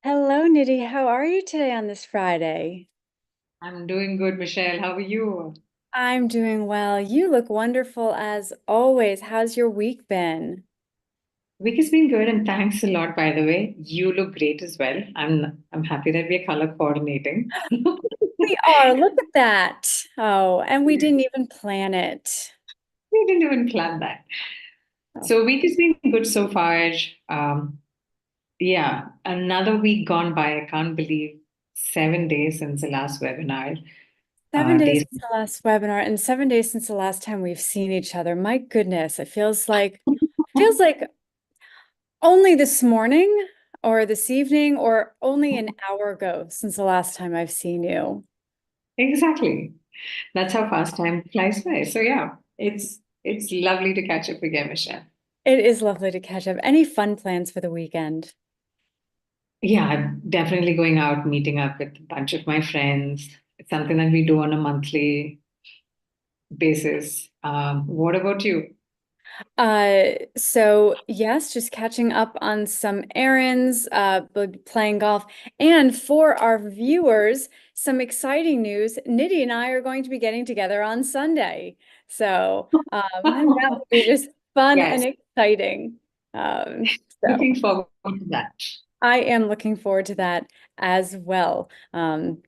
Hello, Nidhi. How are you today on this Friday? I'm doing good, Michelle. How are you? I'm doing well. You look wonderful as always. How's your week been? Week has been good, and thanks a lot, by the way. You look great as well. I'm happy that we're color coordinating. We are. Look at that. Oh, and we didn't even plan it. We didn't even plan that. Oh, So week has been good so far. Um, yeah, another week gone by. I can't believe 7 days since the last webinar. 7 days Days since the last webinar and 7 days since the last time we've seen each other. My goodness, it feels like only this morning or this evening or only an hour ago since the last time I've seen you. exactly. That's how fast time flies by. So yeah, it's lovely to catch up again, Michelle. It is lovely to catch up. Any fun plans for the weekend? Yeah, I'm definitely going out, meeting up with a bunch of my friends. It's something that we do on a monthly basis. What about you? So yes, just catching up on some errands, playing golf, and for our viewers, some exciting news. Nidhi and I are going to be getting together on Sunday. So and that will be just fun and Yes, exciting. So looking forward to that. I am looking forward to that as well.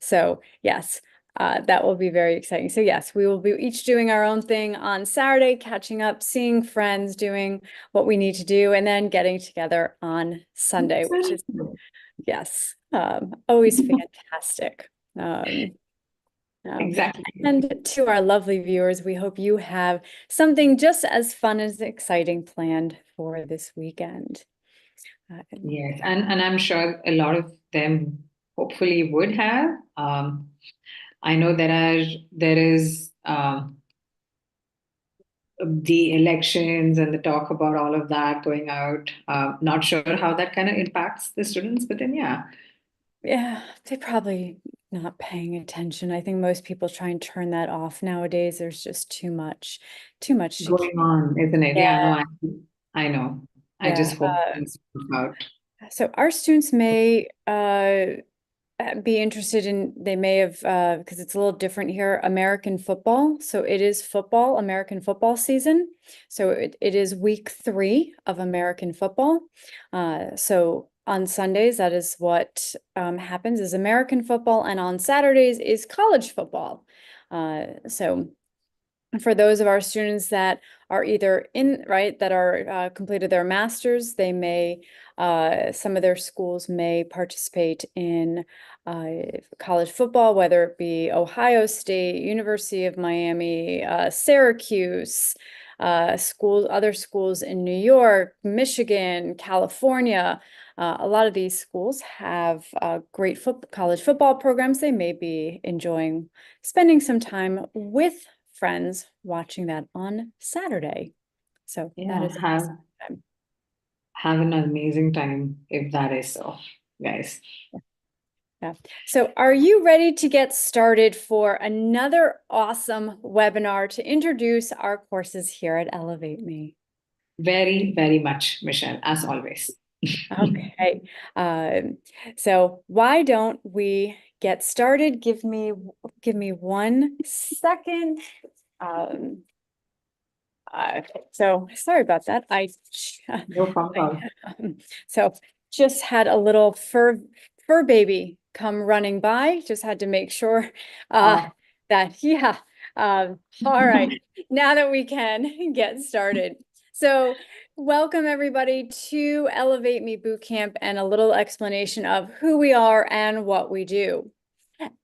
So yes, that will be very exciting. So yes, we will be each doing our own thing on Saturday, catching up, seeing friends, doing what we need to do, and then getting together on Sunday, which is yes, always fantastic. Um, um, Exactly. and to our lovely viewers, we hope you have something just as fun as exciting planned for this weekend. Uh, Yes, and I'm sure a lot of them hopefully would have. I know there is the elections and the talk about all of that going out. Not sure how that kind of impacts the students, but then yeah, Yeah, they're probably not paying attention. I think most people try and turn that off nowadays. There's just too much to keep. going on, isn't it? Yeah, Yeah, no, I know. I yeah. just hope things work out. So our students may be interested in, they may have, because it's a little different here, American football. So it is football, American football season. So it is week 3 of American football. So on Sundays, that is what happens is American football, and on Saturdays is college football. So for those of our students that are either in, right, that are completed their masters, they may, some of their schools may participate in college football, whether it be Ohio State, University of Miami, Syracuse, other schools in New York, Michigan, California. A lot of these schools have great college football programs. They may be enjoying spending some time with friends watching that on Saturday. So that Yeah, is awesome. have an amazing time if that is so, guys. Yeah. So are you ready to get started for another awesome webinar to introduce our courses here at Elevate Me? Very, very much, Michelle, as always. Okay. Um, so why don't we get started? Give me 1 second. Um, so sorry about that. No problem at I all. so just had a little fur baby come running by. Just had to make sure uh, Oh. that yeah. All right, now that we can get started. So welcome everybody to Elevate Me Bootcamp and a little explanation of who we are and what we do.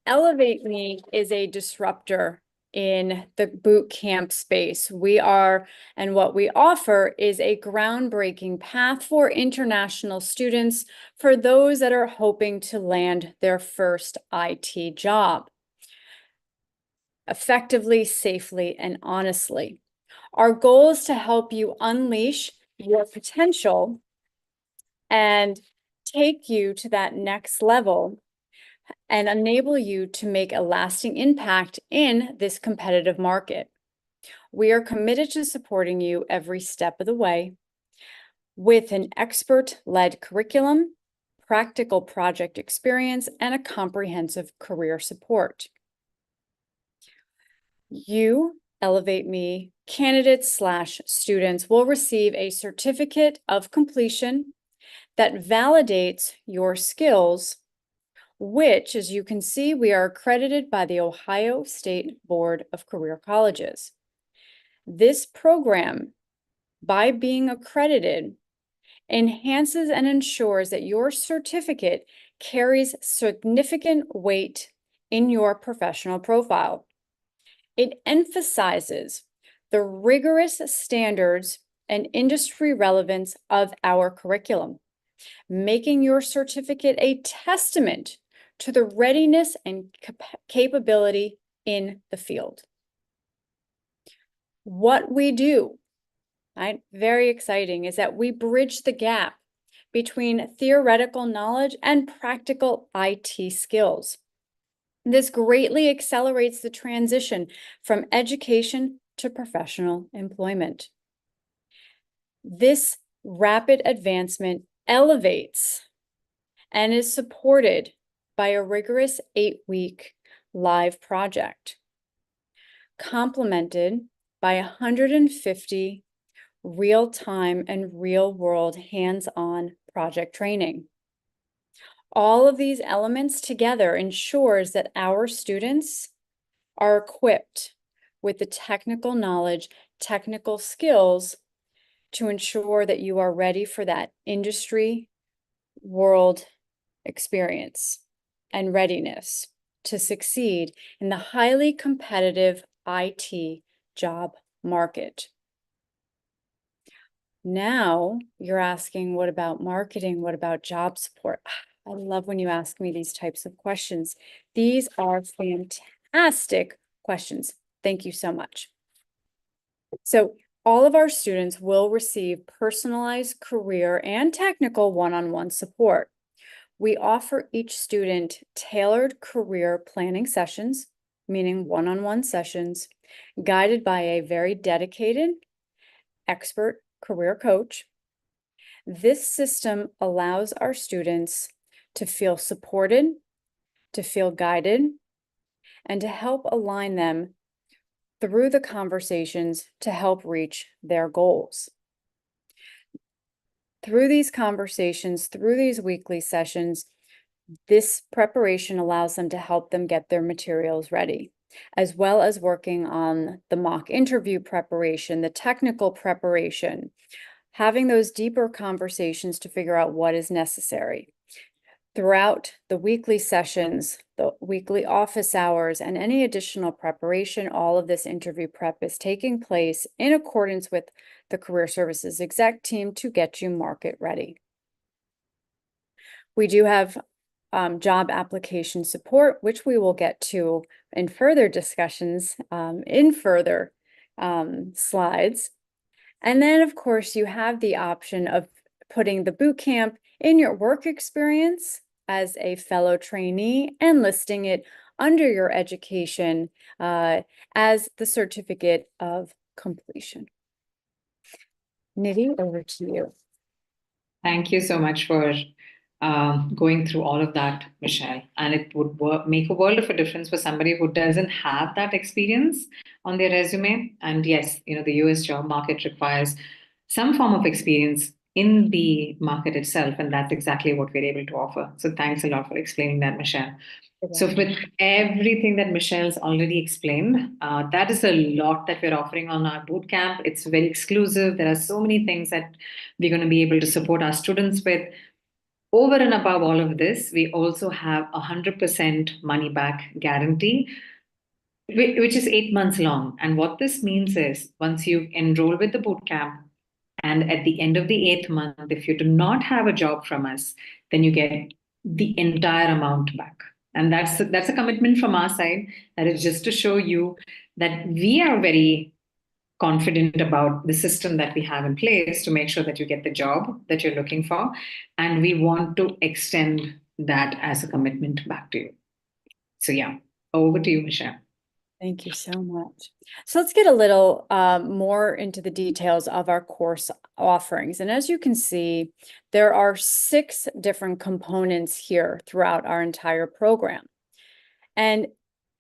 Elevate Me is a disruptor in the boot camp space. We are, and what we offer is a groundbreaking path for international students for those that are hoping to land their first IT job effectively, safely, and honestly. Our goal is to help you unleash your potential and take you to that next level and enable you to make a lasting impact in this competitive market. We are committed to supporting you every step of the way with an expert-led curriculum, practical project experience, and a comprehensive career support. You, Elevate Me, candidates/students will receive a certificate of completion that validates your skills, which, as you can see, we are accredited by the Ohio State Board of Career Colleges. This program, by being accredited, enhances and ensures that your certificate carries significant weight in your professional profile. It emphasizes the rigorous standards and industry relevance of our curriculum, making your certificate a testament to the readiness and capability in the field. What we do, right, very exciting, is that we bridge the gap between theoretical knowledge and practical IT skills. This greatly accelerates the transition from education to professional employment. This rapid advancement elevates and is supported by a rigorous 8-week live project, complemented by 150 real-time and real-world hands-on project training. All of these elements together ensures that our students are equipped with the technical knowledge, technical skills to ensure that you are ready for that industry world experience and readiness to succeed in the highly competitive IT job market. Now you're asking, what about marketing? What about job support? I love when you ask me these types of questions. These are fantastic questions. Thank you so much. So all of our students will receive personalized career and technical one-on-one support. We offer each student tailored career planning sessions, meaning one-on-one sessions, guided by a very dedicated, expert career coach. This system allows our students to feel supported, to feel guided, and to help align them through the conversations to help reach their goals. Through these conversations, through these weekly sessions, this preparation allows them to help them get their materials ready, as well as working on the mock interview preparation, the technical preparation, having those deeper conversations to figure out what is necessary. Throughout the weekly sessions, the weekly office hours, and any additional preparation, all of this interview prep is taking place in accordance with the Career Services exec team to get you market ready. We do have job application support, which we will get to in further discussions, in further slides. And then, of course, you have the option of putting the boot camp in your work experience as a fellow trainee and listing it under your education as the certificate of completion. Nidhi, over to you. Thank you so much for going through all of that, Michelle. And it would make a world of a difference for somebody who doesn't have that experience on their resume. And yes, the US job market requires some form of experience in the market itself. And that's exactly what we're able to offer. So thanks a lot for explaining that, Michelle. So with everything that Michelle's already explained, that is a lot that we're offering on our bootcamp. It's very exclusive. There are so many things that we're going to be able to support our students with. Over and above all of this, we also have 100% money back guarantee, which is 8 months long. And what this means is once you enroll with the bootcamp, and at the end of the 8th month, if you do not have a job from us, then you get the entire amount back. And that's a commitment from our side. That is just to show you that we are very confident about the system that we have in place to make sure that you get the job that you're looking for. And we want to extend that as a commitment back to you. So yeah, over to you, Michelle. Thank you so much. So let's get a little more into the details of our course offerings. And as you can see, there are 6 different components here throughout our entire program. And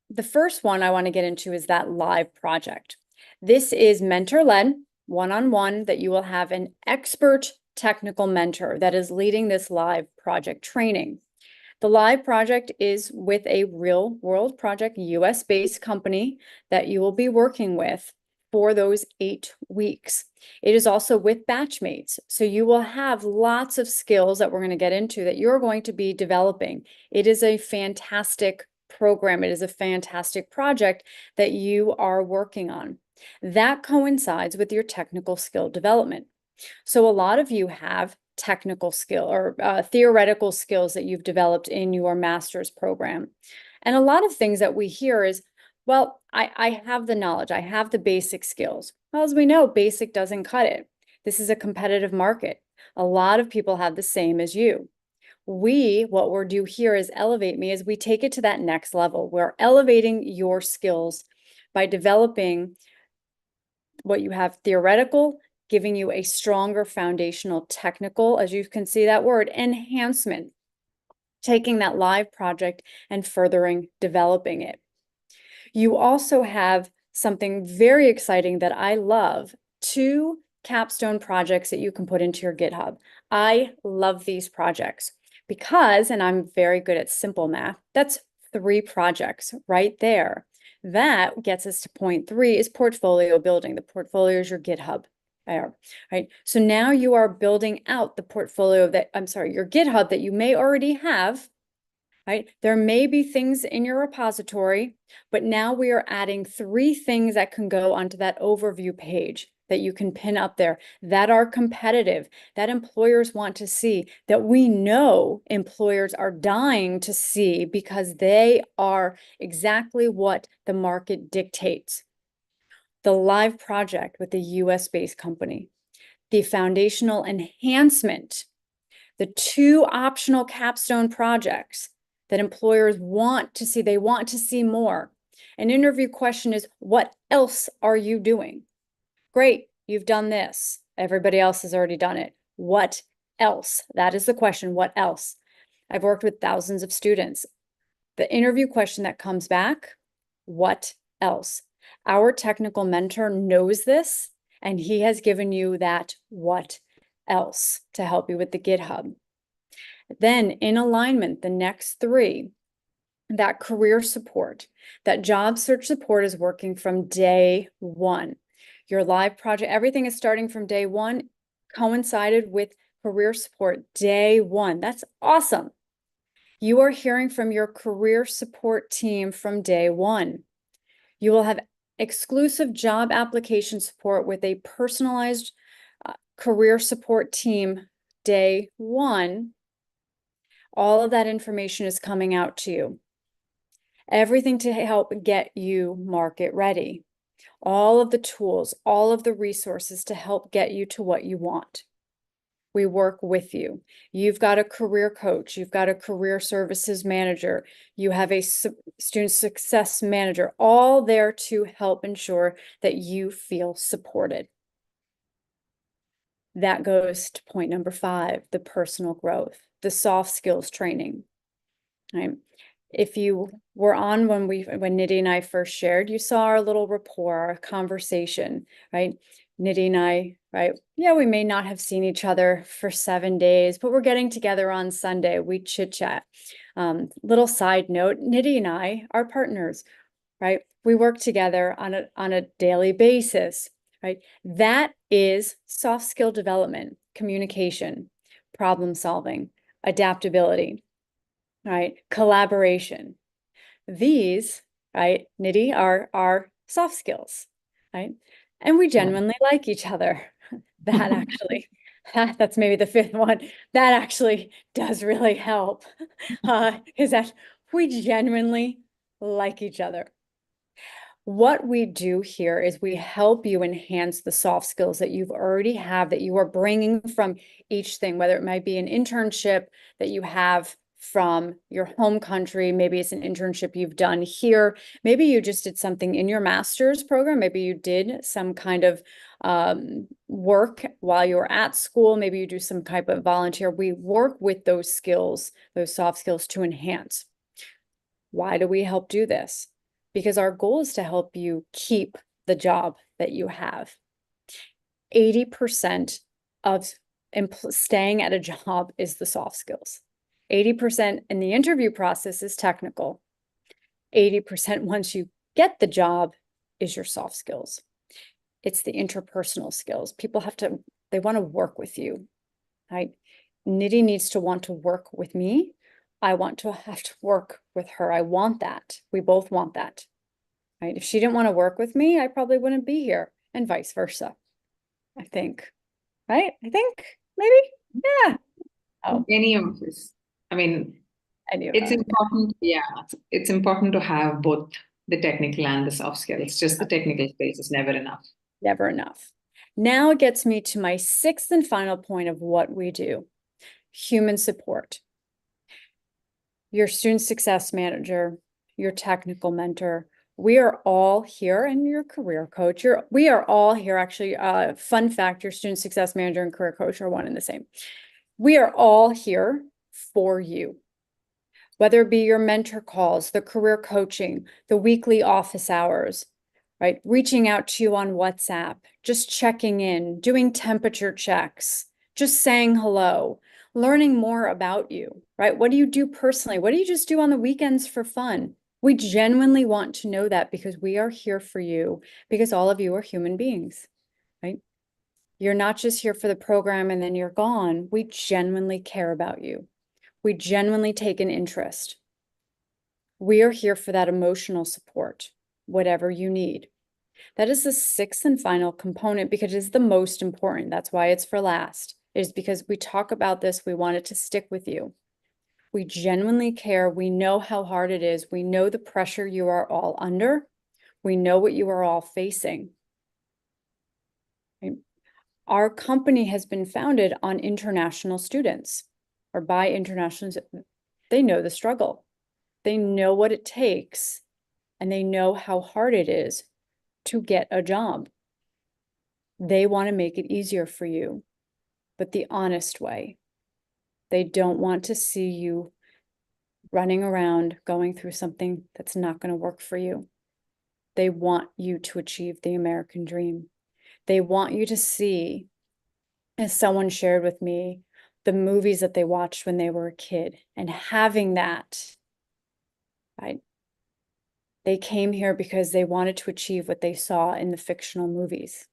the first one I want to get into is that live project. This is mentor-led, one-on-one, that you will have an expert technical mentor that is leading this live project training. The live project is with a real world project, US-based company that you will be working with for those 8 weeks. It is also with batchmates. So you will have lots of skills that we're going to get into that you're going to be developing. It is a fantastic program. It is a fantastic project that you are working on. That coincides with your technical skill development. So a lot of you have technical skill or theoretical skills that you've developed in your master's program. And a lot of things that we hear is, well, I have the knowledge, I have the basic skills. Well, as we know, basic doesn't cut it. This is a competitive market. A lot of people have the same as you. What we're do here is Elevate Me, is we take it to that next level. We're elevating your skills by developing what you have theoretical, giving you a stronger foundational technical, as you can see that word, enhancement, taking that live project and furthering developing it. You also have something very exciting that I love, 2 capstone projects that you can put into your GitHub. I love these projects because, and I'm very good at simple math, that's 3 projects right there. That gets us to point 3 is portfolio building. The portfolio is your GitHub. Right. So now you are building out the portfolio that, your GitHub that you may already have, right? There may be things in your repository, but now we are adding 3 things that can go onto that overview page that you can pin up there that are competitive, that employers want to see, that we know employers are dying to see because they are exactly what the market dictates. The live project with the US-based company, the foundational enhancement, the 2 optional capstone projects that employers want to see. They want to see more. An interview question is, what else are you doing? Great, you've done this. Everybody else has already done it. What else? That is the question, what else? I've worked with thousands of students. The interview question that comes back, what else? Our technical mentor knows this, and he has given you that what else to help you with the GitHub. Then in alignment, the next 3, that career support, that job search support is working from day 1. Your live project, everything is starting from day 1, coincided with career support day 1. That's awesome. You are hearing from your career support team from day 1. You will have exclusive job application support with a personalized career support team day 1. All of that information is coming out to you. Everything to help get you market ready. All of the tools, all of the resources to help get you to what you want. We work with you. You've got a career coach, you've got a career services manager, you have a student success manager, all there to help ensure that you feel supported. That goes to point number 5, the personal growth, the soft skills training. Right? If you were on when Nidhi and I first shared, you saw our little rapport, our conversation, right? Nidhi and I, right? Yeah, we may not have seen each other for 7 days, but we're getting together on Sunday. We chit chat. Little side note, Nidhi and I are partners, right? We work together on a daily basis, right? That is soft skill development, communication, problem solving, adaptability, right? Collaboration. These, right, Nidhi, are soft skills, right? And we genuinely like each other. That actually, that's maybe the 5th one. That actually does really help, is that we genuinely like each other. What we do here is we help you enhance the soft skills that you've already have, that you are bringing from each thing, whether it might be an internship that you have from your home country. Maybe it's an internship you've done here. Maybe you just did something in your master's program. Maybe you did some kind of work while you were at school. Maybe you do some type of volunteer. We work with those skills, those soft skills, to enhance. Why do we help do this? Because our goal is to help you keep the job that you have. 80% of staying at a job is the soft skills. 80% in the interview process is technical. 80% once you get the job is your soft skills. It's the interpersonal skills. People they want to work with you, right? Nidhi needs to want to work with me. I want to have to work with her. I want that. We both want that, right? If she didn't want to work with me, I probably wouldn't be here, and vice versa, I think, right? I think maybe, yeah. Oh, Any of this. I mean, it's important, yeah, it's important to have both the technical and the soft skills. Just the technical space is never enough. Never enough. Now it gets me to my sixth and final point of what we do: human support. Your student success manager, your technical mentor, we are all here, and your career coach. We are all here. Actually, fun fact, your student success manager and career coach are one and the same. We are all here for you. Whether it be your mentor calls, the career coaching, the weekly office hours, right? Reaching out to you on WhatsApp, just checking in, doing temperature checks, just saying hello, learning more about you, right? What do you do personally? What do you just do on the weekends for fun? We genuinely want to know that, because we are here for you, because all of you are human beings, right? You're not just here for the program and then you're gone. We genuinely care about you. We genuinely take an interest. We are here for that emotional support, whatever you need. That is the sixth and final component, because it is the most important. That's why it's for last. It is because we talk about this. We want it to stick with you. We genuinely care. We know how hard it is. We know the pressure you are all under. We know what you are all facing. Right? Our company has been founded on international students, or by international. They know the struggle. They know what it takes, and they know how hard it is to get a job. They want to make it easier for you, but the honest way. They don't want to see you running around going through something that's not going to work for you. They want you to achieve the American dream. They want you to see, as someone shared with me, the movies that they watched when they were a kid, and having that, right? They came here because they wanted to achieve what they saw in the fictional movies.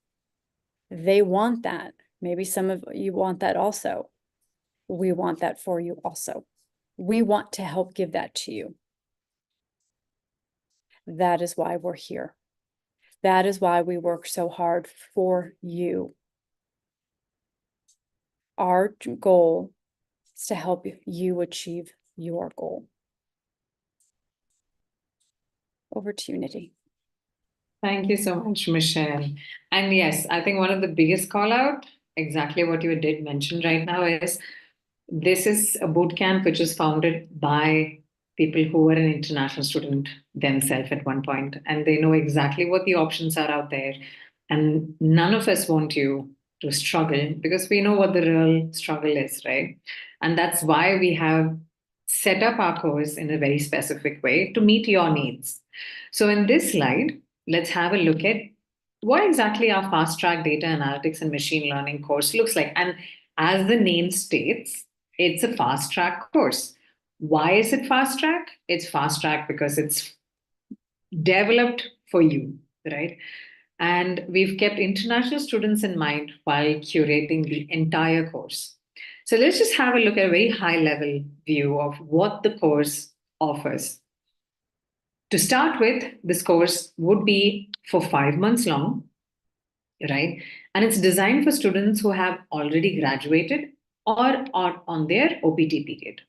They want that. Maybe some of you want that also. We want that for you also. We want to help give that to you. That is why we're here. That is why we work so hard for you. Our goal is to help you achieve your goal. Over to you, Nidhi. Thank you so much, Michelle. And yes, I think one of the biggest call out, exactly what you did mention right now, is this is a boot camp which is founded by people who were an international student themselves at one point, and they know exactly what the options are out there. And none of us want you to struggle, because we know what the real struggle is, right? And that's why we have set up our course in a very specific way to meet your needs. So in this slide, let's have a look at what exactly our fast track data analytics and machine learning course looks like. And as the name states, it's a fast track course. Why is it fast track? It's fast track because it's developed for you, right? And we've kept international students in mind while curating the entire course. So let's just have a look at a very high level view of what the course offers. To start with, this course would be for 5 months long, right? And it's designed for students who have already graduated or are on their OPT period.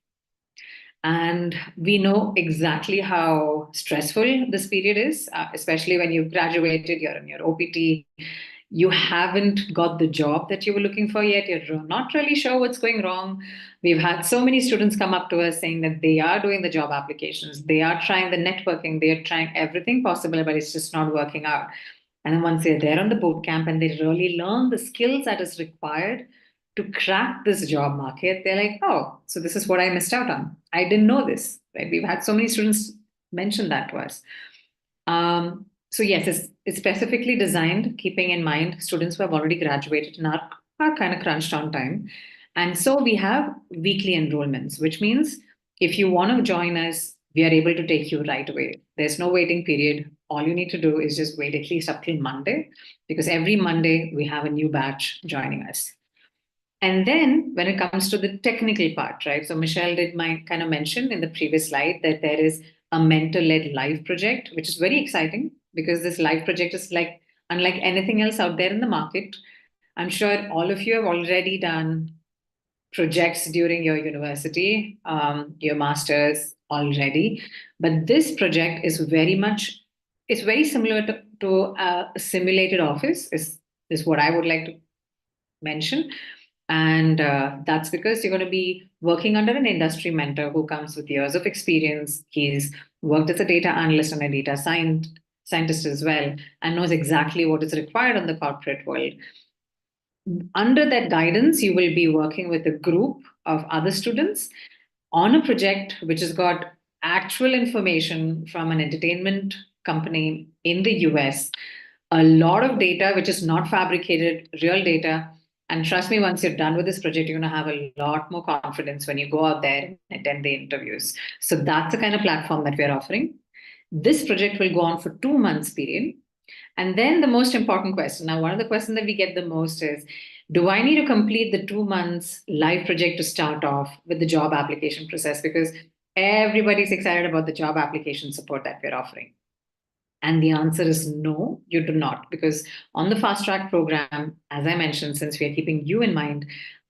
And we know exactly how stressful this period is, especially when you've graduated, you're in your OPT, you haven't got the job that you were looking for yet, you're not really sure what's going wrong. We've had so many students come up to us saying that they are doing the job applications, they are trying the networking, they are trying everything possible, but it's just not working out. And then once they're there on the boot camp and they really learn the skills that is required to crack this job market, they're like, oh, so this is what I missed out on. I didn't know this, right? We've had so many students mention that to us. So yes, it's specifically designed keeping in mind students who have already graduated and are kind of crunched on time. And so we have weekly enrollments, which means if you want to join us, we are able to take you right away. There's no waiting period. All you need to do is just wait at least up till Monday, because every Monday we have a new batch joining us. And then when it comes to the technical part, right? So Michelle did kind of mention in the previous slide that there is a mentor-led live project, which is very exciting because this live project is like unlike anything else out there in the market. I'm sure all of you have already done projects during your university, your masters already, but this project is it's very similar to a simulated office is what I would like to mention. And that's because you're going to be working under an industry mentor who comes with years of experience. He's worked as a data analyst and a data scientist as well, and knows exactly what is required in the corporate world. Under that guidance, you will be working with a group of other students on a project which has got actual information from an entertainment company in the US, a lot of data which is not fabricated, real data. And trust me, once you're done with this project, you're going to have a lot more confidence when you go out there and attend the interviews. So that's the kind of platform that we're offering. This project will go on for 2 months period. And then the most important question. Now, one of the questions that we get the most is, do I need to complete the 2 months live project to start off with the job application process? Because everybody's excited about the job application support that we're offering. And the answer is no, you do not. Because on the fast track program, as I mentioned, since we are keeping you in mind,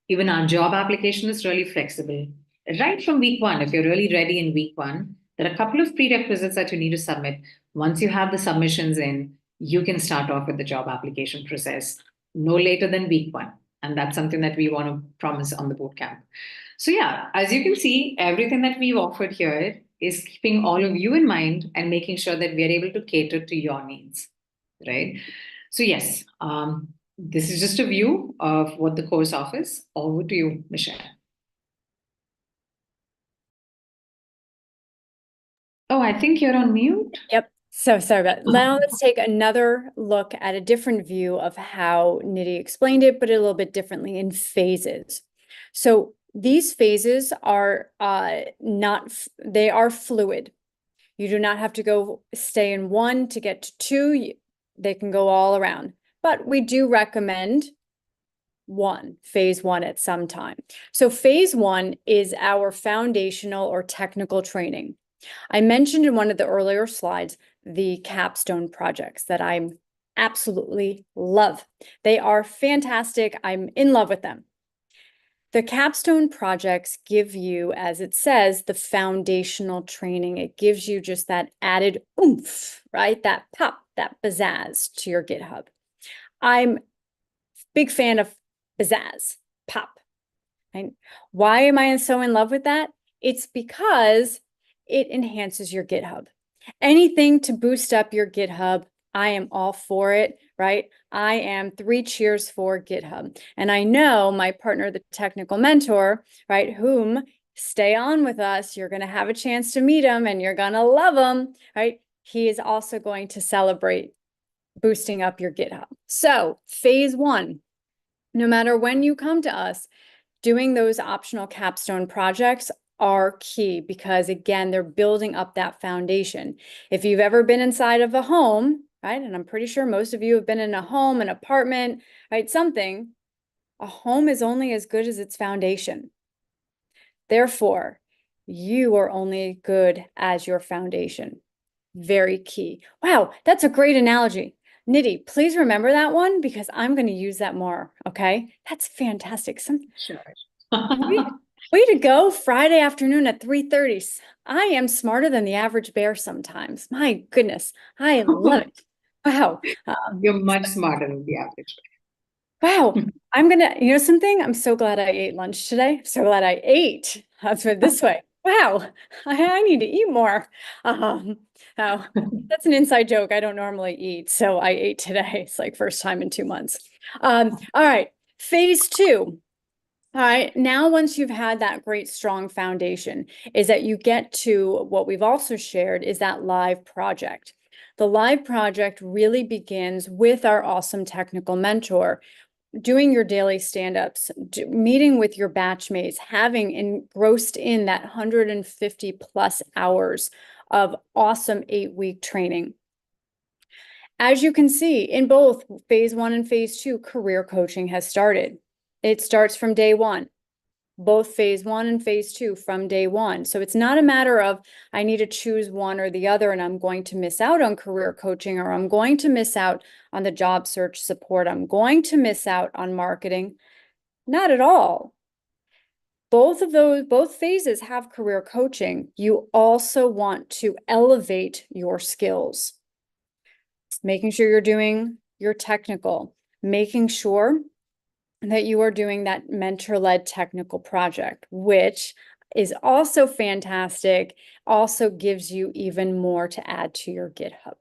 even our job application is really flexible. Right from week one, if you're really ready in week one, there are a couple of prerequisites that you need to submit. Once you have the submissions in, you can start off with the job application process no later than week one. And that's something that we want to promise on the bootcamp. So yeah, as you can see, everything that we've offered here is keeping all of you in mind and making sure that we are able to cater to your needs, right? So yes, this is just a view of what the course offers. Over to you, Michelle. Oh, I think you're on mute. Yep. So sorry about that. Now let's take another look at a different view of how Nidhi explained it, but a little bit differently in phases. So these phases are they are fluid. You do not have to stay in one to get to two. They can go all around, but we do recommend phase one at some time. So phase one is our foundational or technical training. I mentioned in one of the earlier slides the capstone projects that I absolutely love. They are fantastic. I'm in love with them. The capstone projects give you, as it says, the foundational training. It gives you just that added oomph, right? That pop, that pizzazz to your GitHub. I'm a big fan of pizzazz, pop. Right? Why am I so in love with that? It's because it enhances your GitHub. Anything to boost up your GitHub, I am all for it, right? I am 3 cheers for GitHub. And I know my partner, the technical mentor, right, whom stay on with us, you're going to have a chance to meet him and you're going to love him, right? He is also going to celebrate boosting up your GitHub. So phase one, no matter when you come to us, doing those optional capstone projects are key because, again, they're building up that foundation. If you've ever been inside of a home, right, and I'm pretty sure most of you have been in a home, an apartment, right, something, a home is only as good as its foundation. Therefore, you are only good as your foundation. Very key. Wow, that's a great analogy. Nidhi, please remember that one because I'm going to use that more, okay? That's fantastic. Sure. Way to go, Friday afternoon at 3:30. I am smarter than the average bear sometimes. My goodness, I love it. Wow. You're much smarter than the average. Wow. I'm gonna, you know something? I'm so glad I ate lunch today. So glad I ate. Let's put it this way. Wow. I need to eat more. Oh, that's an inside joke. I don't normally eat, so I ate today. It's like first time in 2 months. All right. Phase two. All right, now once you've had that great strong foundation, is that you get to what we've also shared is that live project. The live project really begins with our awesome technical mentor, doing your daily stand-ups, meeting with your batchmates, having engrossed in that 150 plus hours of awesome 8-week training. As you can see, in both phase one and phase two, career coaching has started. It starts from day one, both phase one and phase two from day one. So it's not a matter of I need to choose one or the other and I'm going to miss out on career coaching, or I'm going to miss out on the job search support. I'm going to miss out on marketing. Not at all. Both phases have career coaching. You also want to elevate your skills, making sure you're doing your technical, making sure that you are doing that mentor-led technical project, which is also fantastic, also gives you even more to add to your GitHub.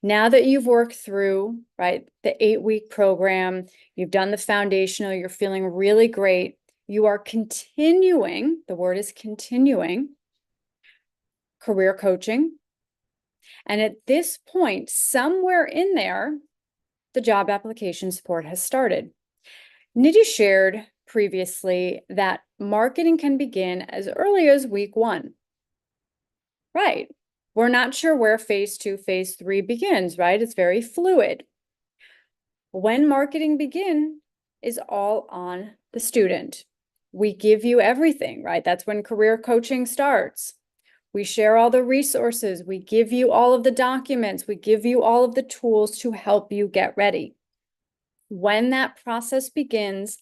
Now that you've worked through, right, the 8-week program, you've done the foundational, you're feeling really great, you are continuing, the word is continuing, career coaching. And at this point, somewhere in there, the job application support has started. Nidhi shared previously that marketing can begin as early as week 1. Right. We're not sure where phase 2, phase 3 begins, right? It's very fluid. When marketing begin is all on the student. We give you everything, right? That's when career coaching starts. We share all the resources. We give you all of the documents. We give you all of the tools to help you get ready. When that process begins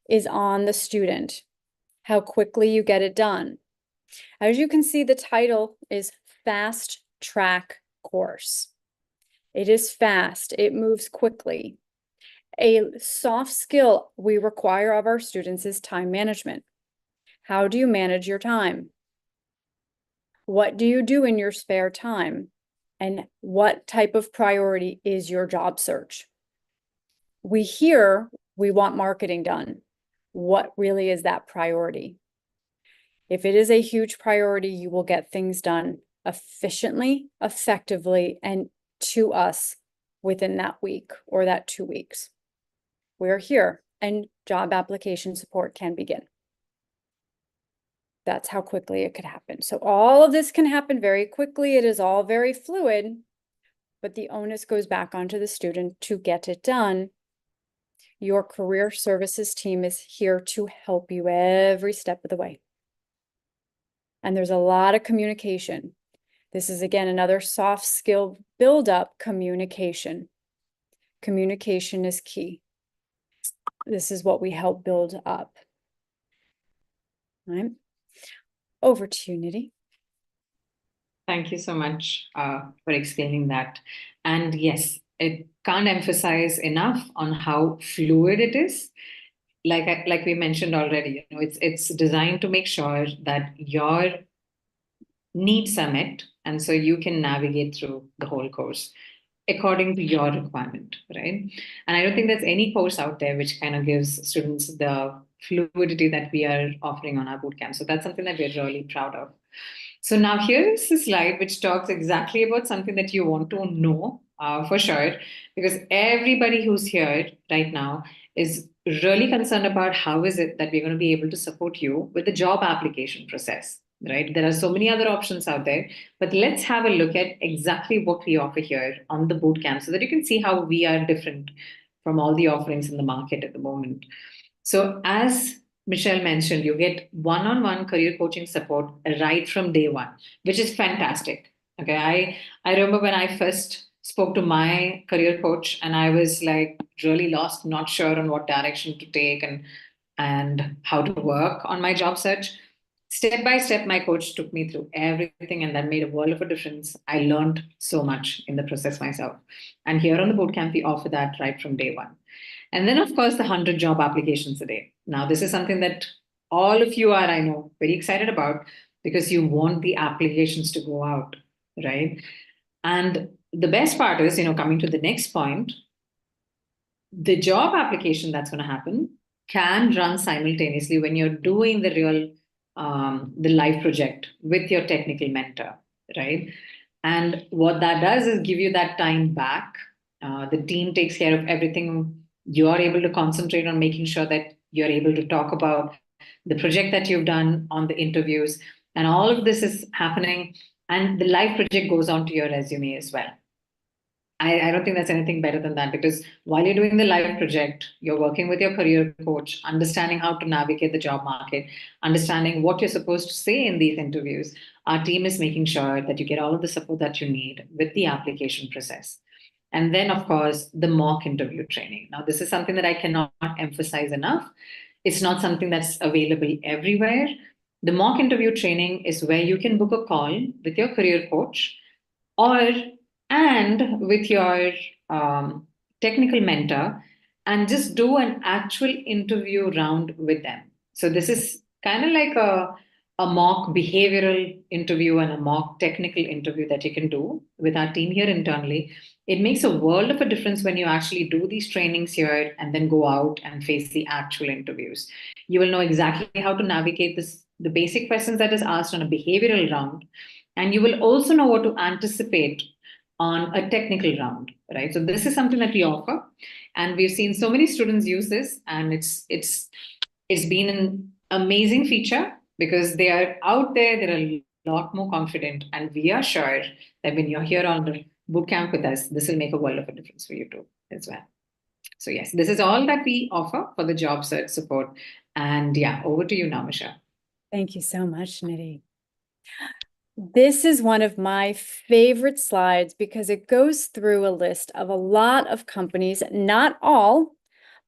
is on the student, how quickly you get it done. As you can see, the title is Fast Track Course. It is fast, it moves quickly. A soft skill we require of our students is time management. How do you manage your time? What do you do in your spare time? And what type of priority is your job search? We hear we want marketing done. What really is that priority? If it is a huge priority, you will get things done efficiently, effectively, and to us within that week or that 2 weeks. We're here and job application support can begin. That's how quickly it could happen. So all of this can happen very quickly. It is all very fluid, but the onus goes back onto the student to get it done. Your career services team is here to help you every step of the way. And there's a lot of communication. This is, again, another soft skill build-up, communication. Communication is key. This is what we help build up. All right. Over to you, Nidhi. Thank you so much for explaining that. And yes, it can't emphasize enough on how fluid it is. Like we mentioned already, it's designed to make sure that your needs are met, and so you can navigate through the whole course according to your requirement, right? And I don't think there's any course out there which kind of gives students the fluidity that we are offering on our bootcamp. So that's something that we're really proud of. So now here is a slide which talks exactly about something that you want to know for sure, because everybody who's here right now is really concerned about how is it that we're going to be able to support you with the job application process, right? There are so many other options out there, but let's have a look at exactly what we offer here on the bootcamp so that you can see how we are different from all the offerings in the market at the moment. So as Michelle mentioned, you get one-on-one career coaching support right from day one, which is fantastic. Okay, I remember when I first spoke to my career coach and I was like really lost, not sure on what direction to take and how to work on my job search. step by step, my coach took me through everything, and that made a world of a difference. I learned so much in the process myself. And here on the bootcamp, we offer that right from day one. And then, of course, the 100 job applications a day. Now, this is something that all of you are, I know, very excited about because you want the applications to go out, right? And the best part is, coming to the next point, the job application that's going to happen can run simultaneously when you're doing the real the live project with your technical mentor, right? And what that does is give you that time back. The team takes care of everything. You're able to concentrate on making sure that you're able to talk about the project that you've done on the interviews, and all of this is happening, and the live project goes on to your resume as well. I don't think that's anything better than that, because while you're doing the live project, you're working with your career coach, understanding how to navigate the job market, understanding what you're supposed to say in these interviews. Our team is making sure that you get all of the support that you need with the application process. And then, of course, the mock interview training. Now, this is something that I cannot emphasize enough. It's not something that's available everywhere. The mock interview training is where you can book a call with your career coach or and with your um, technical mentor, and just do an actual interview round with them. So this is kind of like a mock behavioral interview and a mock technical interview that you can do with our team here internally. It makes a world of a difference when you actually do these trainings here and then go out and face the actual interviews. You will know exactly how to navigate this, the basic questions that is asked on a behavioral round, and you will also know what to anticipate on a technical round, right? So this is something that we offer, and we've seen so many students use this, and it's been an amazing feature because they are out there, they're a lot more confident, and we are sure that when you're here on the bootcamp with us, this will make a world of a difference for you too as well. So yes, this is all that we offer for the job search support. And yeah, over to you now, Michelle. Thank you so much, Nidhi. This is one of my favorite slides because it goes through a list of a lot of companies, not all,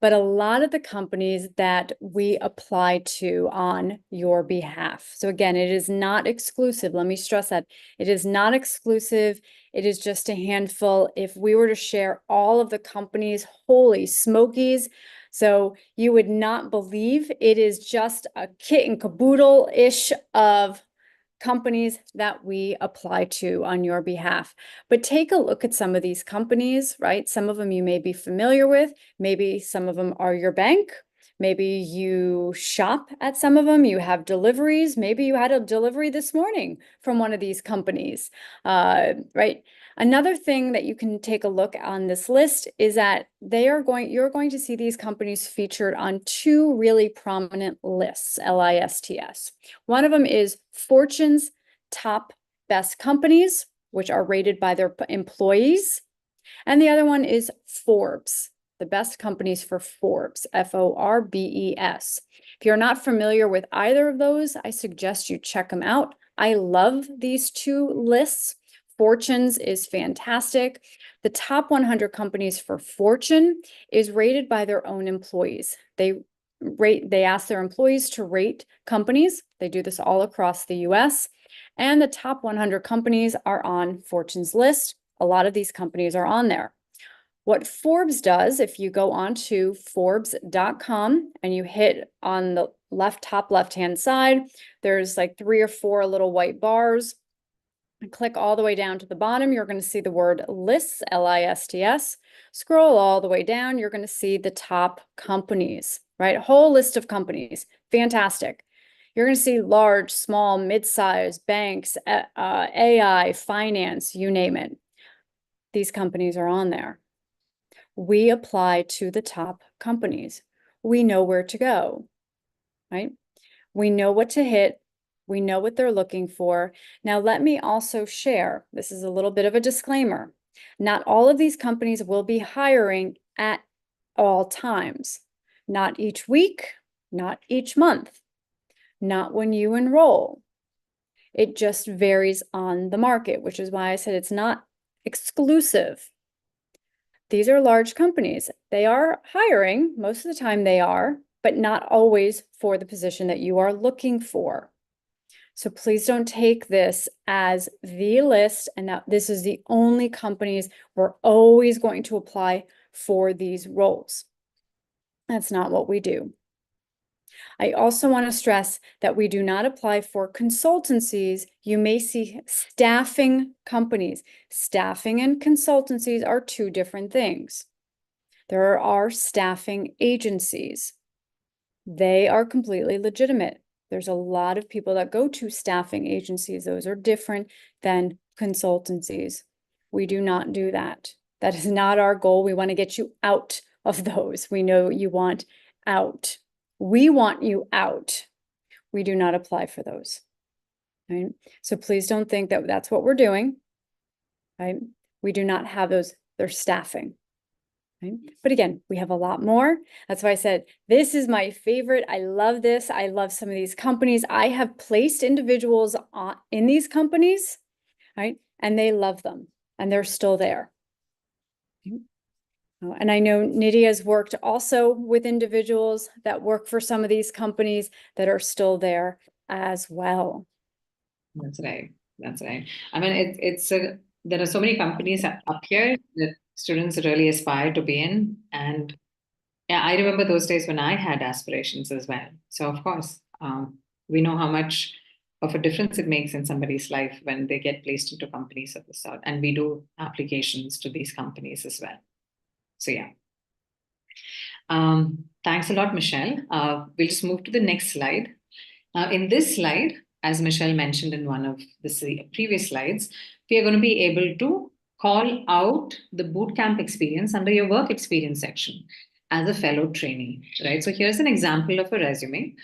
but a lot of the companies that we apply to on your behalf. So again, it is not exclusive. Let me stress that. It is not exclusive. It is just a handful. If we were to share all of the companies, holy smokies. So you would not believe it is just a kit and caboodle-ish of companies that we apply to on your behalf. But take a look at some of these companies, right? Some of them you may be familiar with. Maybe some of them are your bank. Maybe you shop at some of them. You have deliveries. Maybe you had a delivery this morning from one of these companies, right? Another thing that you can take a look on this list is that you're going to see these companies featured on two really prominent lists, LISTS. One of them is Fortune's top best companies, which are rated by their employees. And the other one is Forbes, the best companies for Forbes, Forbes. If you're not familiar with either of those, I suggest you check them out. I love these two lists. Fortune's is fantastic. The top 100 companies for Fortune is rated by their own employees. They ask their employees to rate companies. They do this all across the US. And the top 100 companies are on Fortune's list. A lot of these companies are on there. What Forbes does, if you go on to Forbes.com and you hit on the top left-hand side, there's like 3 or 4 little white bars. Click all the way down to the bottom, you're going to see the word lists, LISTS. Scroll all the way down, you're going to see the top companies, right? Whole list of companies. Fantastic. You're going to see large, small, mid-size banks, AI, finance, you name it. These companies are on there. We apply to the top companies. We know where to go, right? We know what to hit. We know what they're looking for. Now, let me also share, this is a little bit of a disclaimer. Not all of these companies will be hiring at all times. Not each week, not each month, not when you enroll. It just varies on the market, which is why I said it's not exclusive. These are large companies. They are hiring, most of the time they are, but not always for the position that you are looking for. So please don't take this as the list and that this is the only companies we're always going to apply for these roles. That's not what we do. I also want to stress that we do not apply for consultancies. You may see staffing companies. Staffing and consultancies are two different things. There are staffing agencies. They are completely legitimate. There's a lot of people that go to staffing agencies. Those are different than consultancies. We do not do that. That is not our goal. We want to get you out of those. We know you want out. We want you out. We do not apply for those. Right? So please don't think that that's what we're doing. Right? We do not have those. They're staffing. Right? But again, we have a lot more. That's why I said, this is my favorite. I love this. I love some of these companies. I have placed individuals in these companies, right? And they love them and they're still there. And I know Nidhi has worked also with individuals that work for some of these companies that are still there as well. That's right. That's right. I mean, there are so many companies up here that students really aspire to be in. And yeah, I remember those days when I had aspirations as well. So of course, we know how much of a difference it makes in somebody's life when they get placed into companies of this sort. And we do applications to these companies as well. So yeah. Thanks a lot, Michelle. We'll just move to the next slide. In this slide, as Michelle mentioned in one of the previous slides, we are going to be able to call out the bootcamp experience under your work experience section as a fellow trainee, right? So here's an example of a resume.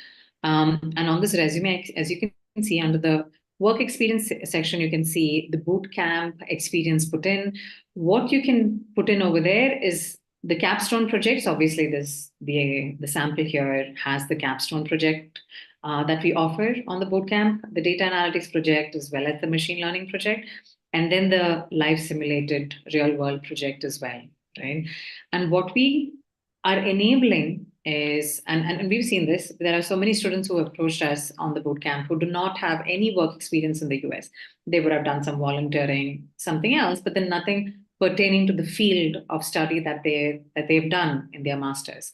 And on this resume, as you can see under the work experience section, you can see the bootcamp experience put in. What you can put in over there is the capstone projects. Obviously, the sample here has the capstone project that we offer on the bootcamp, the data analytics project, as well as the machine learning project, and then the live simulated real world project as well, right? And what we are enabling is, and we've seen this, there are so many students who approached us on the bootcamp who do not have any work experience in the US. They would have done some volunteering, something else, but then nothing pertaining to the field of study that they've done in their masters.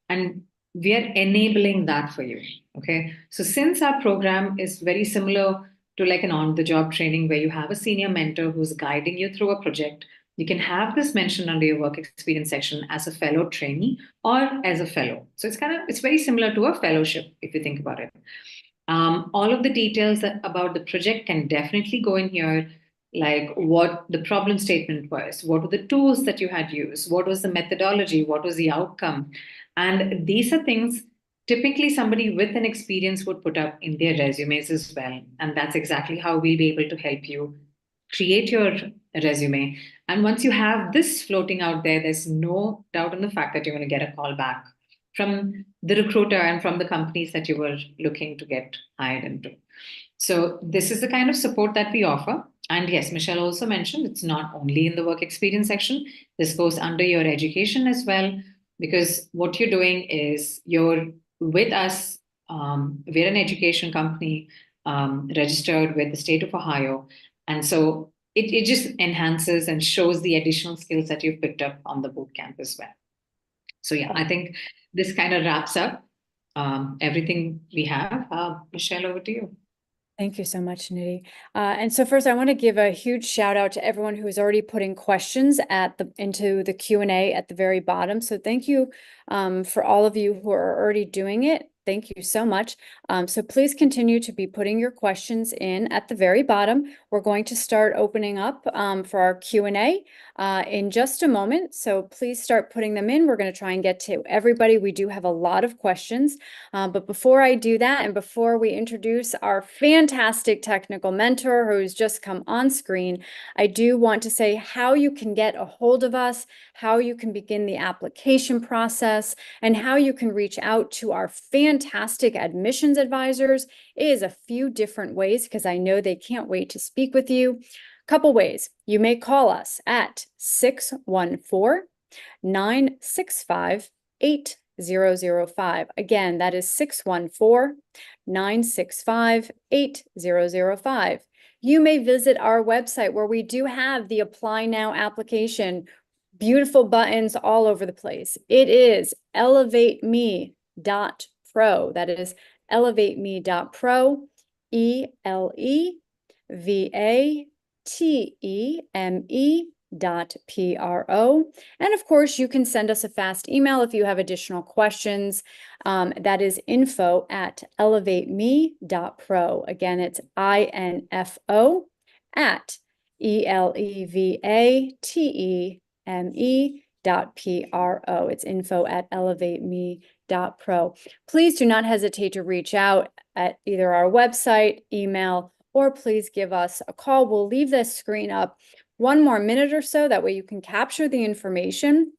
And we are enabling that for you. Okay. So since our program is very similar to like an on-the-job training where you have a senior mentor who's guiding you through a project, you can have this mentioned under your work experience section as a fellow trainee or as a fellow. So it's very similar to a fellowship if you think about it. All of the details about the project can definitely go in here, like what the problem statement was, what were the tools that you had used, what was the methodology, what was the outcome. And these are things typically somebody with an experience would put up in their resumes as well. And that's exactly how we'll be able to help you create your resume. And once you have this floating out there, there's no doubt in the fact that you're going to get a call back from the recruiter and from the companies that you were looking to get hired into. So this is the kind of support that we offer. And yes, Michelle also mentioned it's not only in the work experience section. This goes under your education as well, because what you're doing is you're with us. We're an education company registered with the state of Ohio. And so it just enhances and shows the additional skills that you've picked up on the bootcamp as well. So yeah, I think this kind of wraps up everything we have. Michelle, over to you. Thank you so much, Nidhi. And so first, I want to give a huge shout out to everyone who is already putting questions into the Q&A at the very bottom. So thank you for all of you who are already doing it. Thank you so much. So please continue to be putting your questions in at the very bottom. We're going to start opening up for our Q&A in just a moment. So please start putting them in. We're going to try and get to everybody. We do have a lot of questions. But before I do that, and before we introduce our fantastic technical mentor who's just come on screen, I do want to say how you can get a hold of us, how you can begin the application process, and how you can reach out to our fantastic admissions advisors. It is a few different ways because I know they can't wait to speak with you. Couple ways. You may call us at 614-965-8255. 8005. Again, that is 614-965-8005. You may visit our website where we do have the Apply Now application. Beautiful buttons all over the place. It is elevateme.pro. That is elevateme.pro, ELEVATEME.pro. And of course, you can send us a fast email if you have additional questions. That is info@elevateme.pro. Again, it's INFO at ELEVATEME.pro. It's info@elevateme.pro. Please do not hesitate to reach out at either our website, email, or please give us a call. We'll leave this screen up one more minute or so. That way you can capture the information.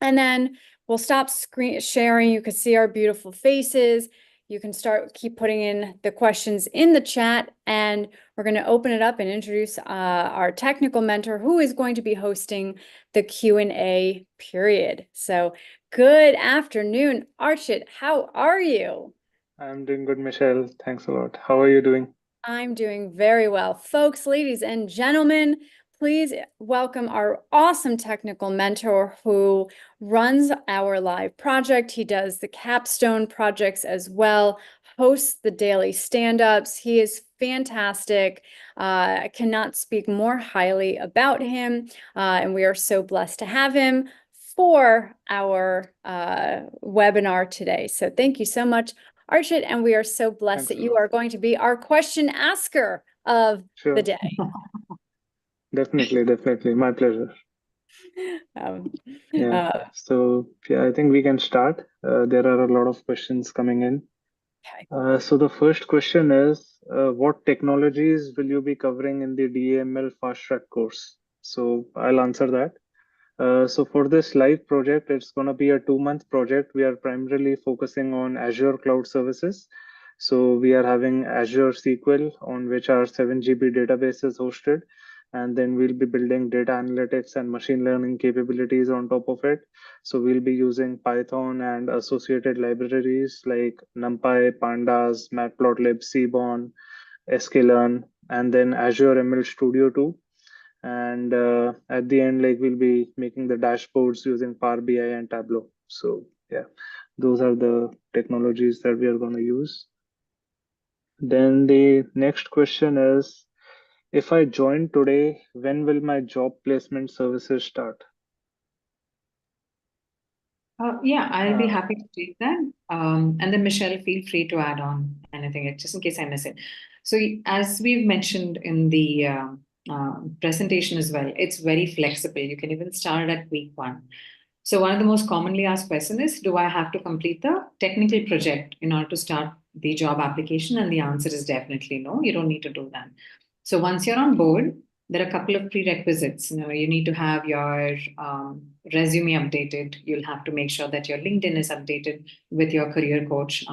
And then we'll stop screen sharing. You can see our beautiful faces. You can keep putting in the questions in the chat, and we're going to open it up and introduce our technical mentor who is going to be hosting the Q&A period. So good afternoon, Archit. How are you? I'm doing good, Michelle. Thanks a lot. How are you doing? I'm doing very well. Folks, ladies and gentlemen, please welcome our awesome technical mentor who runs our live project. He does the capstone projects as well, hosts the daily stand-ups. He is fantastic. I cannot speak more highly about him, and we are so blessed to have him for our webinar today. So thank you so much, Archit, and we are so blessed that you are going to be our question asker of the day. Definitely. My pleasure. So I think we can start. There are a lot of questions coming in. Okay. So the first question is, what technologies will you be covering in the DAML Fast Track course? So I'll answer that. So for this live project, it's going to be a 2-month project. We are primarily focusing on Azure Cloud Services. So we are having Azure SQL, on which our 7 GB database is hosted. And then we'll be building data analytics and machine learning capabilities on top of it. So we'll be using Python and associated libraries like NumPy, Pandas, Matplotlib, Seaborn, sklearn, and then Azure ML Studio too. And at the end, we'll be making the dashboards using Power BI and Tableau. So those are the technologies that we are going to use. Then the next question is, if I join today, when will my job placement services start? I'll be happy to take that. And then Michelle, feel free to add on anything, just in case I miss it. So as we've mentioned in the presentation as well, it's very flexible. You can even start at week 1. So one of the most commonly asked questions is, do I have to complete the technical project in order to start the job application? And the answer is definitely no, you don't need to do that. So once you're on board, there are a couple of prerequisites. You need to have your resume updated. You'll have to make sure that your LinkedIn is updated with your career coach.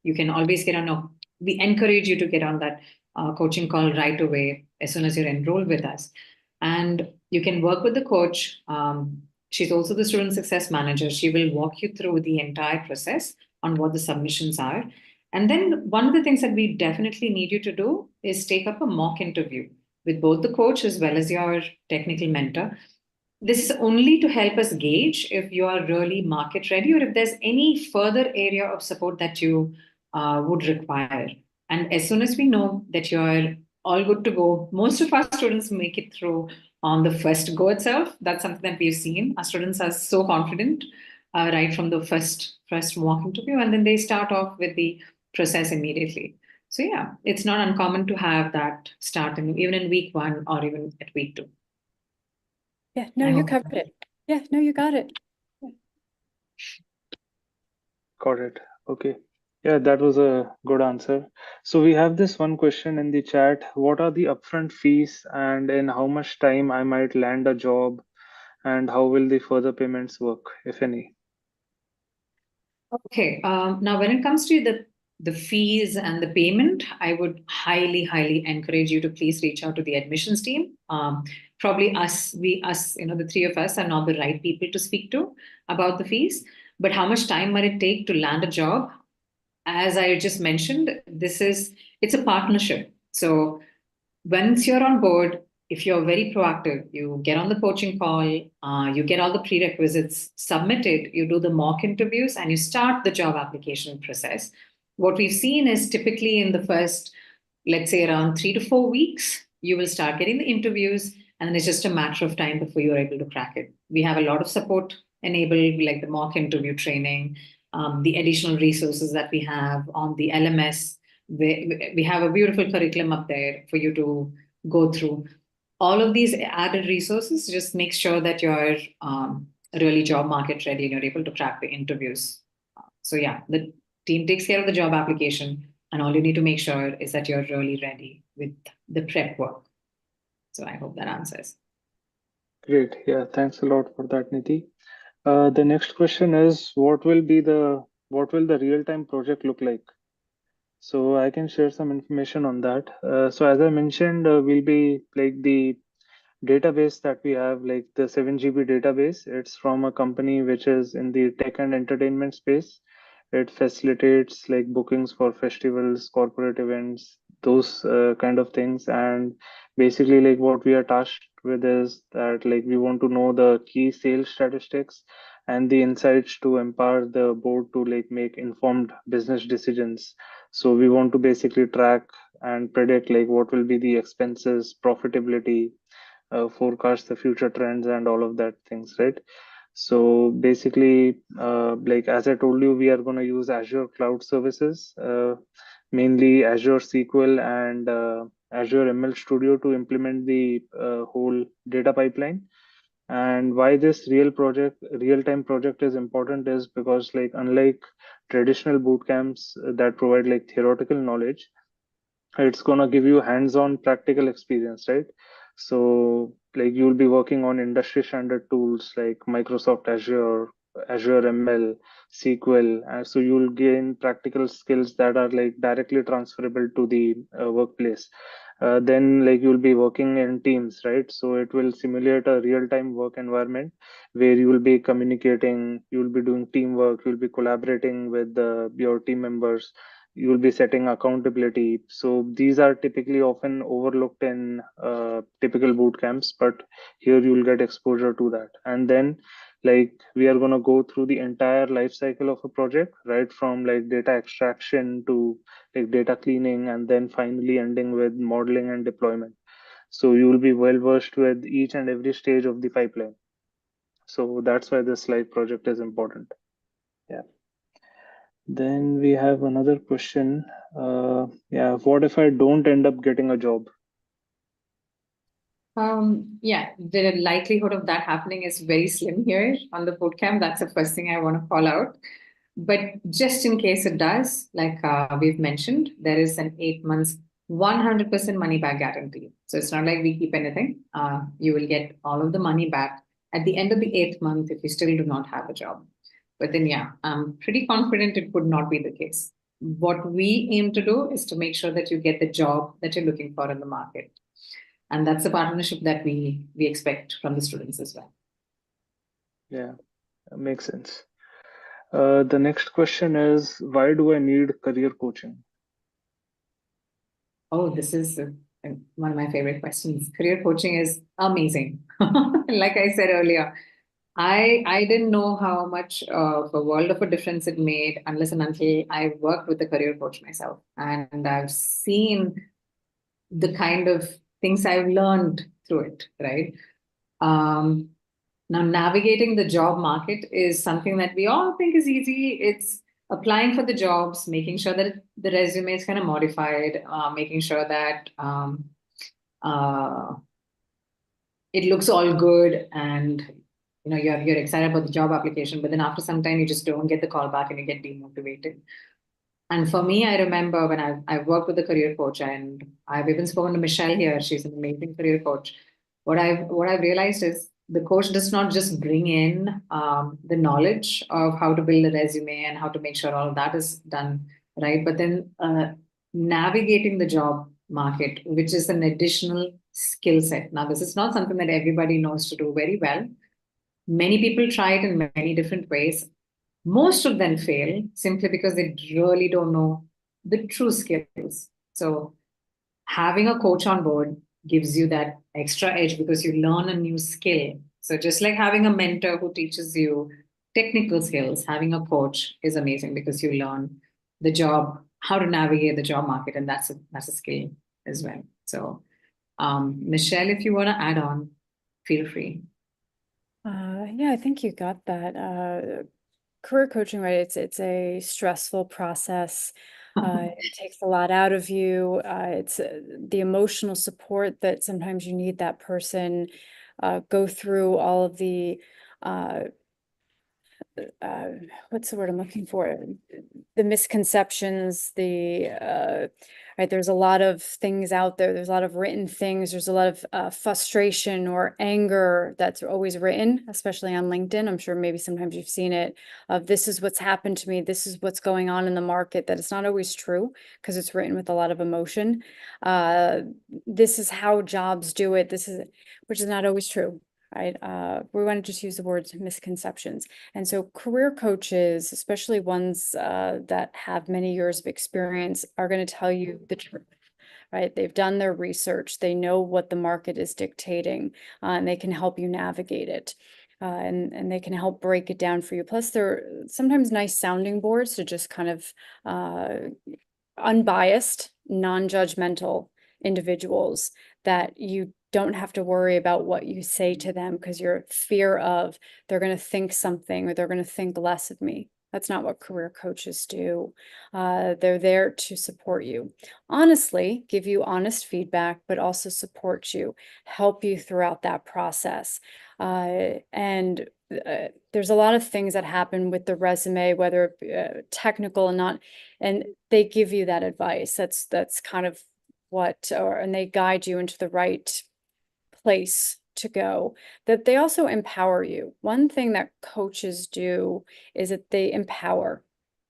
You can always get on. We encourage you to get on that coaching call right away as soon as you're enrolled with us. And you can work with the coach. She's also the student success manager. She will walk you through the entire process on what the submissions are. And then one of the things that we definitely need you to do is take up a mock interview with both the coach as well as your technical mentor. This is only to help us gauge if you are really market ready or if there's any further area of support that you would require. And as soon as we know that you're all good to go, most of our students make it through on the first go itself. That's something that we've seen. Our students are so confident right from the first mock interview, and then they start off with the process immediately. So it's not uncommon to have that start even in week 1 or even at week 2. Yeah, no, you covered it. Yeah, no, you got it. Got it. Okay. Yeah, that was a good answer. So we have this one question in the chat. What are the upfront fees, and in how much time I might land a job, and how will the further payments work, if any? Okay. Now, when it comes to the fees and the payment, I would highly encourage you to please reach out to the admissions team. Probably the 3 of us are not the right people to speak to about the fees. But how much time might it take to land a job? As I just mentioned, it's a partnership. So once you're on board, if you're very proactive, you get on the coaching call, you get all the prerequisites submitted, you do the mock interviews, and you start the job application process. What we've seen is typically in the first, let's say, around 3 to 4 weeks, you will start getting the interviews, and then it's just a matter of time before you're able to crack it. We have a lot of support enabled, like the mock interview training, the additional resources that we have on the LMS. We have a beautiful curriculum up there for you to go through. All of these added resources just make sure that you're really job market ready and you're able to crack the interviews. So yeah, the team takes care of the job application, and all you need to make sure is that you're really ready with the prep work. So I hope that answers. Great. Yeah, thanks a lot for that, Nidhi. The next question is, what will the real-time project look like? So I can share some information on that. So as I mentioned, we'll be like the database that we have, like the 7 GB database. It's from a company which is in the tech and entertainment space. It facilitates like bookings for festivals, corporate events, those kind of things. And basically, like what we are tasked with is that like we want to know the key sales statistics and the insights to empower the board to like make informed business decisions. So we want to basically track and predict like what will be the expenses, profitability, forecast the future trends and all of that things, right? So basically, like as I told you, we are going to use Azure Cloud Services, mainly Azure SQL and Azure ML Studio to implement the whole data pipeline. And why this real-time project is important is because like unlike traditional boot camps that provide like theoretical knowledge, it's going to give you hands-on practical experience, right? So like you'll be working on industry standard tools like Microsoft Azure, Azure ML, SQL, so you'll gain practical skills that are like directly transferable to the workplace. Then like you'll be working in teams, right? So it will simulate a real-time work environment where you will be communicating, you'll be doing teamwork, you'll be collaborating with your team members, you will be setting accountability. So these are typically often overlooked in typical boot camps, but here you will get exposure to that. And then like we are going to go through the entire life cycle of a project, right from like data extraction to like data cleaning, and then finally ending with modeling and deployment. So you will be well versed with each and every stage of the pipeline. So that's why this live project is important. Yeah. Then we have another question. Yeah, what if I don't end up getting a job? Yeah, the likelihood of that happening is very slim here on the bootcamp. That's the first thing I want to call out. But just in case it does, like we've mentioned, there is an 8 months, 100% money back guarantee. So it's not like we keep anything. You will get all of the money back at the end of the 8th month if you still do not have a job. But then, yeah, I'm pretty confident it would not be the case. What we aim to do is to make sure that you get the job that you're looking for in the market. And that's a partnership that we expect from the students as well. Yeah, that makes sense. The next question is, why do I need career coaching? Oh, this is one of my favorite questions. Career coaching is amazing. Like I said earlier, I didn't know how much of a world of a difference it made unless and until I worked with a career coach myself. And I've seen the kind of things I've learned through it, right? Now, navigating the job market is something that we all think is easy. It's applying for the jobs, making sure that the resume is kind of modified, making sure that it looks all good, and you're excited about the job application. But then after some time, you just don't get the call back, and you get demotivated. And for me, I remember when I've worked with a career coach, and I've even spoken to Michelle here. She's an amazing career coach. What I've realized is the coach does not just bring in the knowledge of how to build a resume and how to make sure all of that is done right, but then navigating the job market, which is an additional skill set. Now, this is not something that everybody knows to do very well. Many people try it in many different ways. most of them fail simply because they really don't know the true skills. So having a coach on board gives you that extra edge because you learn a new skill. So just like having a mentor who teaches you technical skills, having a coach is amazing because you learn the job, how to navigate the job market, and that's a skill as well. So, Michelle, if you want to add on, feel free. Yeah, I think you got that. Career coaching, right? It's a stressful process. It takes a lot out of you. It's the emotional support that sometimes you need that person go through all of the what's the word I'm looking for? The misconceptions, right, there's a lot of things out there. There's a lot of written things. There's a lot of frustration or anger that's always written, especially on LinkedIn. I'm sure maybe sometimes you've seen it of this is what's happened to me. This is what's going on in the market, that it's not always true because it's written with a lot of emotion. This is how jobs do it. Which is not always true. Right. We want to just use the words misconceptions. And so career coaches, especially ones that have many years of experience, are going to tell you the truth, right? They've done their research. They know what the market is dictating, and they can help you navigate it. And they can help break it down for you. Plus, they're sometimes nice sounding boards to just kind of unbiased, non-judgmental individuals that you don't have to worry about what you say to them because your fear of they're going to think something or they're going to think less of me. That's not what career coaches do. They're there to support you. Honestly, give you honest feedback, but also support you, help you throughout that process. And there's a lot of things that happen with the resume, whether technical and not, and they give you that advice. That's kind of and they guide you into the right place to go. That they also empower you. One thing that coaches do is that they empower.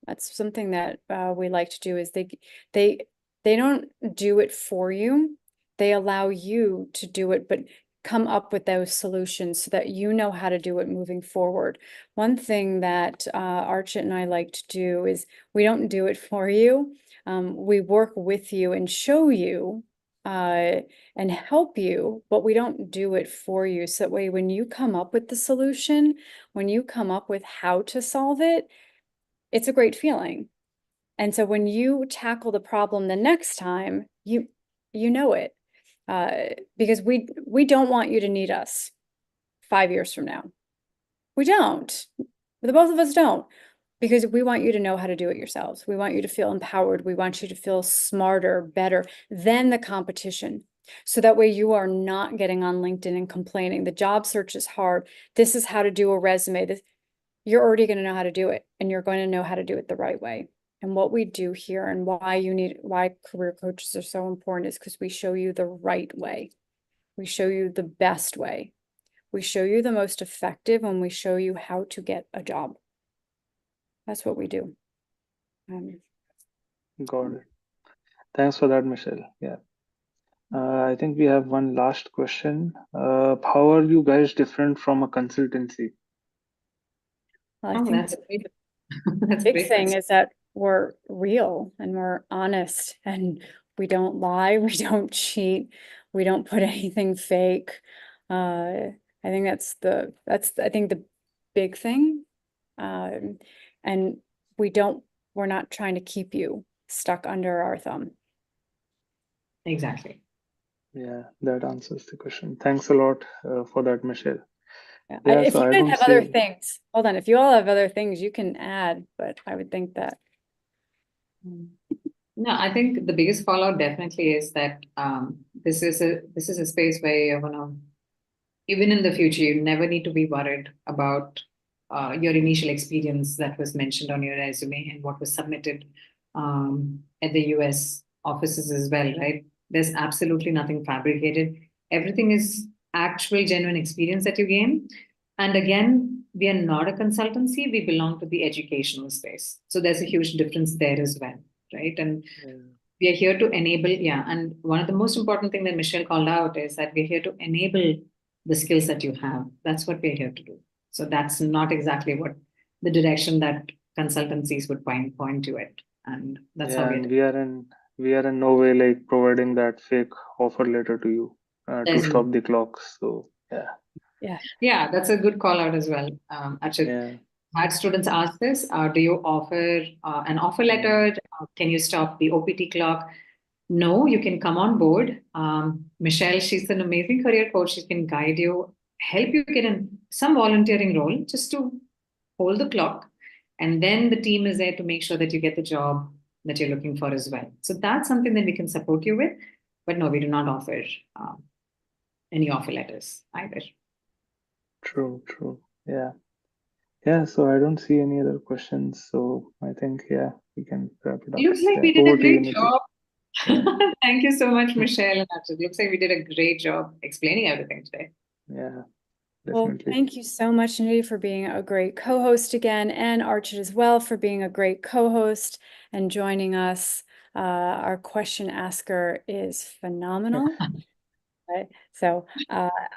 That's something that we like to do. Is they don't do it for you. They allow you to do it, but come up with those solutions so that you know how to do it moving forward. One thing that Archit and I like to do is we don't do it for you. We work with you and show you and help you, but we don't do it for you. So that way, when you come up with the solution, when you come up with how to solve it, it's a great feeling. And so when you tackle the problem the next time, you know it. Because we don't want you to need us 5 years from now. We don't. The both of us don't. Because we want you to know how to do it yourselves. We want you to feel empowered. We want you to feel smarter, better than the competition. So that way you are not getting on LinkedIn and complaining. The job search is hard. This is how to do a resume. You're already going to know how to do it, and you're going to know how to do it the right way. And what we do here and why career coaches are so important is because we show you the right way. We show you the best way. We show you the most effective, and we show you how to get a job. That's what we do. Got it. Thanks for that, Michelle. Yeah. I think we have one last question. How are you guys different from a consultancy? Well, I think That's great. That's the a big great thing question. is that we're real and we're honest and we don't lie, we don't cheat, we don't put anything fake. I think that's I think the big thing. And we're not trying to keep you stuck under our thumb. Exactly. Yeah, that answers the question. Thanks a lot for that, Michelle. Yeah. Yeah, If so you I guys don't have other see. things, hold on. If you all have other things, you can add, but I would think that. No, I think the biggest fallout definitely is that this is a space where you're gonna, even in the future, you never need to be worried about your initial experience that was mentioned on your resume and what was submitted at the US offices as well, right? There's absolutely nothing fabricated. Everything is actual, genuine experience that you gain. And again, we are not a consultancy, we belong to the educational space. So there's a huge difference there as well, right? And we are here to enable, and one of the most important thing that Michelle called out is that we're here to enable the skills that you have. That's what we're here to do. So that's not exactly what the direction that consultancies would point to it. And that's how Yeah, we and are. we are in no way like providing that fake offer letter to you to There's stop the clocks. So yeah, Yeah, that's a good call out as well. Actually, yeah. had students ask this, do you offer an offer letter? Can you stop the OPT clock? No, you can come on board. Michelle, she's an amazing career coach. She can guide you, help you get in some volunteering role just to hold the clock. And then the team is there to make sure that you get the job that you're looking for as well. So that's something that we can support you with. But no, we do not offer any offer letters either. True, true. Yeah. Yeah, so I don't see any other questions. So I think, yeah, we can wrap it up. Looks like Yeah, we did over a to you, great Nidhi. job. Yeah, Thank you so much, Michelle and Archit. Looks like we did a great job explaining everything today. yeah, Well, definitely. thank you so much, Nidhi, for being a great co-host again, and Archit as well for being a great co-host and joining us. Our question asker is phenomenal. Right. So,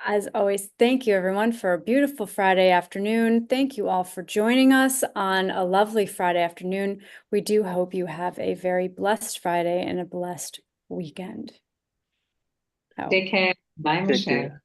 as always, thank you everyone for a beautiful Friday afternoon. Thank you all for joining us on a lovely Friday afternoon. We do hope you have a very blessed Friday and a blessed weekend. So, Take care. Bye, Take Michelle. care.